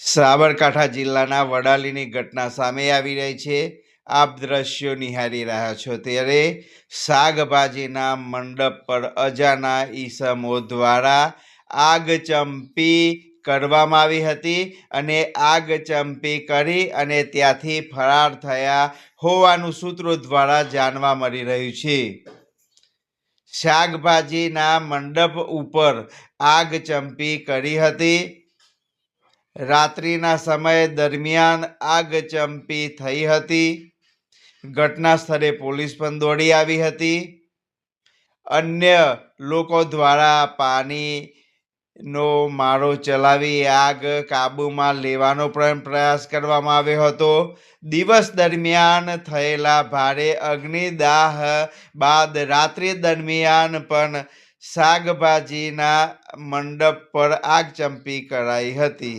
સાબરકાંઠા જિલ્લાના વડાલીની ઘટના સામે આવી રહી છે. આપ દ્રશ્યો નિહાળી રહ્યા છો ત્યારે શાકભાજીના મંડપ પર અજાના ઈસમો દ્વારા આગચંપી કરવામાં આવી હતી અને આગચંપી કરી અને ત્યાંથી ફરાર થયા હોવાનું સૂત્રો દ્વારા જાણવા મળી રહ્યું છે. શાકભાજીના મંડપ ઉપર આગચંપી કરી હતી. રાત્રિના સમય દરમિયાન આગચંપી થઈ હતી. ઘટના સ્થળે પોલીસ પણ દોડી આવી હતી. અન્ય લોકો દ્વારા પાણીનો મારો ચલાવી આગ કાબૂમાં લેવાનો પણ પ્રયાસ કરવામાં આવ્યો હતો. દિવસ દરમિયાન થયેલા ભારે અગ્નિદાહ બાદ રાત્રિ દરમિયાન પણ શાકભાજીના મંડપ પર આગચંપી કરાઈ હતી.